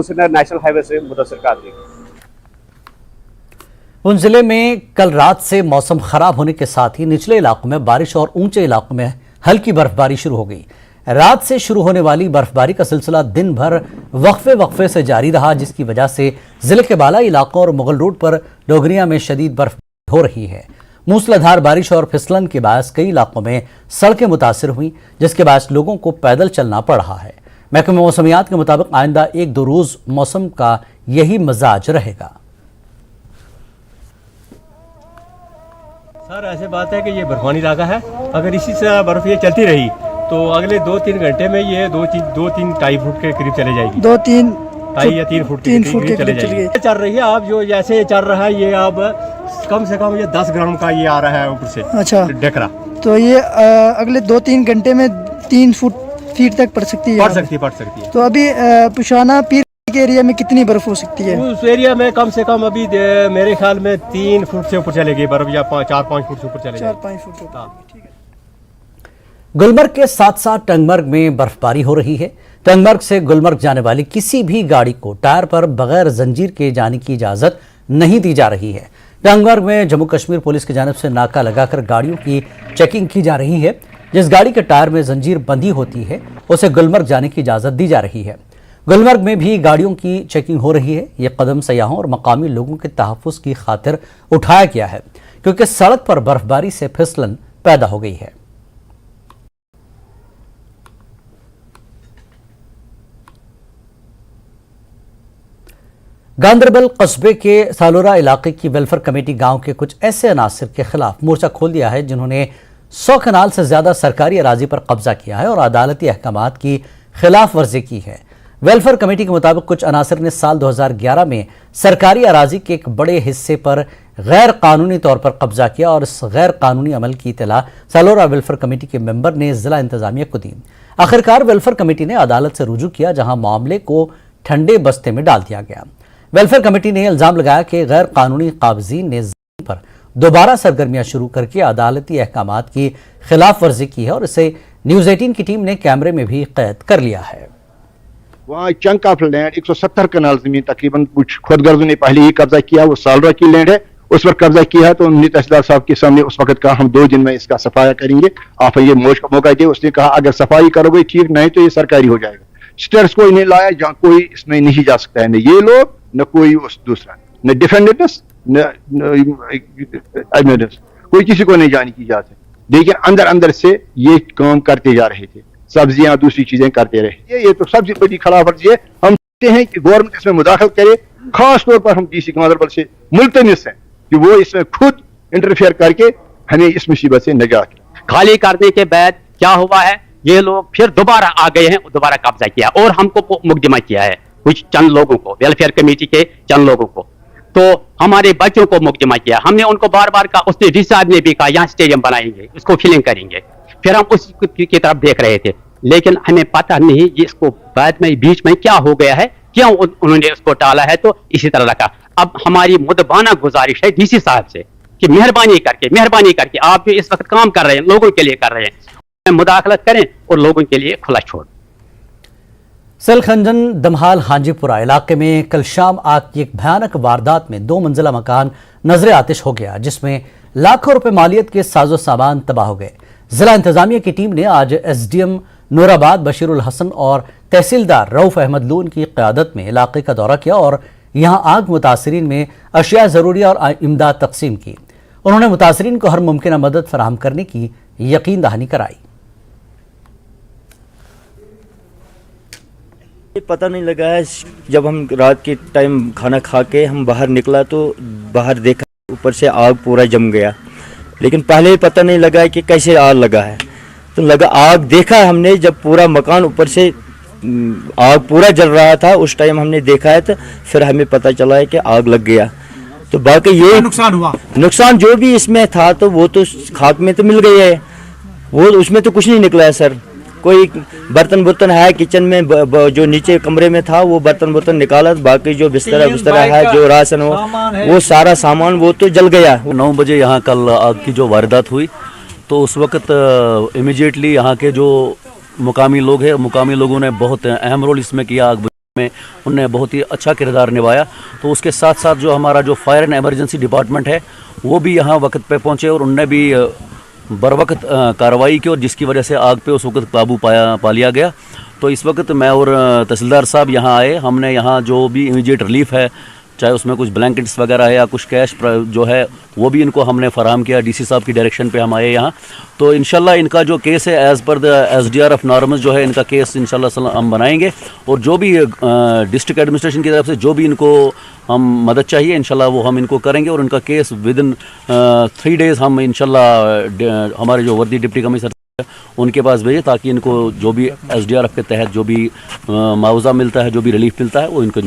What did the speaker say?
National highway से मुदस्सिर कादरी। उन जिले में कल रात से मौसम खराब होने के साथ ही निचले इलाकों में बारिश और ऊंचे इलाकों में हल्की बर्फबारी शुरू हो गई। रात से शुरू होने वाली बर्फबारी का सिलसिला दिन भर वक्फे से जारी रहा, जिसकी वजह से जिले के बालाई इलाकों और मुगल रोड पर डोगरिया में शदीद बर्फबारी हो रही है। मूसलाधार बारिश और फिसलन के बायस कई इलाकों में सड़कें मुतासिर हुई, जिसके बायस लोगों को पैदल चलना पड़ रहा है। महकमे मौसमियात के मुताबिक आइंदा 1-2 रोज मौसम का यही मिजाज रहेगा। सर ऐसे बात है कि ये बर्फानी इलाका है, अगर इसी से बर्फ ये चलती रही तो अगले 2-3 घंटे में ये 2-3-2.5 फुट के करीब चले जाएगी। 2-3 या 3 फुट के करीब चले जाएगी। चल रही है अब जो जैसे ये चल रहा है, ये अब कम से कम ये 10 ग्राम का ये आ रहा है ऊपर से। अच्छा, डेकरा तो ये अगले 2-3 घंटे में 3 फीट तक पड़ सकती है। पड़ सकती है। तो अभी पुशाना पीर के एरिया में कितनी बर्फ हो सकती है? उस एरिया में कम से कम अभी मेरे ख्याल में 3 फुट से ऊपर चलेगी बर्फ, या 4-5 फुट से ऊपर चलेगी। 4-5 फुट। ठीक है। गुलमर्ग के साथ साथ टंगमर्ग में बर्फबारी हो रही है। टंगमर्ग से गुलमर्ग जाने वाली किसी भी गाड़ी को टायर पर बगैर जंजीर के जाने की इजाजत नहीं दी जा रही है। टंगमर्ग में जम्मू कश्मीर पुलिस की जानिब से नाका लगाकर गाड़ियों की चेकिंग की जा रही है। जिस गाड़ी के टायर में जंजीर बंधी होती है उसे गुलमर्ग जाने की इजाजत दी जा रही है। गुलमर्ग में भी गाड़ियों की चेकिंग हो रही है। यह कदम सयाहों और मकामी लोगों के तहफ़्फ़ुज़ की खातिर उठाया गया है, क्योंकि सड़क पर बर्फबारी से फिसलन पैदा हो गई है। गांदरबल कस्बे के सालोरा इलाके की वेलफेयर कमेटी गांव के कुछ ऐसे अनासिर के खिलाफ मोर्चा खोल दिया है जिन्होंने 100 कनाल से ज्यादा सरकारी अराजी पर कब्जा किया है और अदालती अहकामात की खिलाफ वर्जी की है। वेलफेयर कमेटी के मुताबिक कुछ अनासिर ने साल 2011 में सरकारी अराजी के एक बड़े हिस्से पर गैर कानूनी तौर पर कब्जा किया और इस गैर कानूनी अमल की इत्तला सालोरा वेलफेयर कमेटी के मेंबर ने जिला इंतजामिया को दी। आखिरकार वेलफेयर कमेटी ने अदालत से रुजू किया, जहां मामले को ठंडे बस्ते में डाल दिया गया। वेलफेयर कमेटी ने इल्जाम लगाया कि गैर कानूनी काबजीन ने जमीन पर दोबारा सरगर्मियां शुरू करके अदालती अहकामात की खिलाफ वर्जी की है और इसे न्यूज़ 18 की टीम ने कैमरे में भी कैद कर लिया है। वहाँ चंक ऑफ लैंड 170 कनाल जमीन तकरीबन कुछ खुद गर्जों ने पहले ही कब्जा किया, वो सालरा की लैंड है, उस पर कब्जा किया है। तो उन्होंने तहसीलदार साहब के सामने उस वक्त कहा हम 2 दिन में इसका सफाया करेंगे, आप ये मौका दिए। उसने कहा अगर सफाई करोगे ठीक, नहीं तो ये सरकारी हो जाएगा। स्टेट्स को इन्हें लाया जहाँ कोई इसमें नहीं जा सकता है, न ये लोग न कोई दूसरा, न डिफेंडेंट्स न एडमिनेंट्स, कोई किसी को नहीं जाने की इजाजत है। लेकिन अंदर अंदर से ये काम करते जा रहे थे, सब्जियां दूसरी चीजें करते रहे। ये तो सबसे बड़ी खिलाफ वर्जी है। हम चाहते हैं कि गवर्नमेंट इसमें मुदाखलत करे। खास तौर पर हम डीसी गांदरबल से मुल्तमिस हैं कि वो इसमें खुद इंटरफेयर करके हमें इस मुसीबत से निजात। खाली करने के बाद क्या हुआ है, ये लोग फिर दोबारा आ गए हैं, दोबारा कब्जा किया और हमको मुकदमा किया है, कुछ चंद लोगों को, वेलफेयर कमेटी के चंद लोगों को। तो हमारे बच्चों को मुकदमा किया। हमने उनको बार बार कहा, उसने रिसार्ज ने भी कहा यहाँ स्टेडियम बनाएंगे, उसको फिलिंग करेंगे। फिर हम उसकी तरफ देख रहे थे, लेकिन हमें पता नहीं ये इसको बाद में बीच में क्या हो गया है, क्यों उन्होंने उसको टाला है। तो इसी तरह रखा। अब हमारी मुदबाना गुजारिश है डीसी साहब से कि मेहरबानी करके आप जो इस वक्त काम कर रहे हैं, लोगों के लिए कर रहे हैं, मुदाखलत करें और लोगों के लिए खुला छोड़। सलखंजन दमहाल हांजीपुरा इलाके में कल शाम आग की एक भयानक वारदात में 2 मंजिला मकान नजर आतिश हो गया, जिसमें लाखों रुपए मालियत के साजो सामान तबाह हो गए। जिला इंतजामिया की टीम ने आज एसडीएम नूराबाद बशीरुल हसन और तहसीलदार रऊफ अहमद लून की क़यादत में इलाके का दौरा किया और यहां आग मुतासरीन में अशिया ज़रूरिया और इमदाद तकसीम की। उन्होंने मुतासरीन को हर मुमकिन मदद फराहम करने की यकीन दहानी कराई। पता नहीं लगा है, जब हम रात के टाइम खाना खा के हम बाहर निकला तो बाहर देखा ऊपर से आग पूरा जम गया, लेकिन पहले ही पता नहीं लगा है कि कैसे आग लगा है। तो लगा आग देखा हमने जब पूरा मकान ऊपर से आग पूरा जल रहा था, उस टाइम हमने देखा है, तो फिर हमें पता चला है कि आग लग गया। तो बाकी ये नुकसान हुआ, नुकसान जो भी इसमें था तो वो तो खाक में तो मिल गई है, वो उसमें तो कुछ नहीं निकला है सर। कोई बर्तन है किचन में, जो नीचे कमरे में था वो बर्तन निकाला, बाकी जो बिस्तरा है, जो राशन हो, वो सारा सामान वो तो जल गया। 9 बजे यहाँ कल आग की जो वारदात हुई तो उस वक्त इमीडिएटली यहाँ के जो मुकामी लोग हैं, मुकामी लोगों ने बहुत अहम रोल इसमें किया आग में उनने बहुत ही अच्छा किरदार निभाया। तो उसके साथ साथ जो हमारा जो फायर एंड एमरजेंसी डिपार्टमेंट है वो भी यहाँ वक्त पे पहुँचे और उनने भी बर वक्त कार्रवाई की और जिसकी वजह से आग पे उस वक्त काबू पा लिया गया। तो इस वक्त मैं और तहसीलदार साहब यहाँ आए, हमने यहाँ जो भी इमीडिएट रिलीफ है, चाहे उसमें कुछ ब्लैंकेट्स वगैरह है या कुछ कैश जो है वो भी इनको हमने फराहम किया। डीसी साहब की डायरेक्शन पे हम आए यहाँ। तो इंशाल्लाह इनका जो केस है as per the SDRF norms जो है इनका केस इंशाल्लाह हम बनाएंगे और जो भी डिस्ट्रिक्ट एडमिनिस्ट्रेशन की तरफ से जो भी इनको हम मदद चाहिए इंशाल्लाह वो हम इनको करेंगे और इनका केस विद इन 3 डेज़ हम इंशाल्लाह हमारे जो वर्दी डिप्टी कमिश्नर उनके पास भेजें ताकि इनको जो भी SDRF के तहत जो भी मुआवजा मिलता है, जो भी रिलीफ मिलता है वो इनको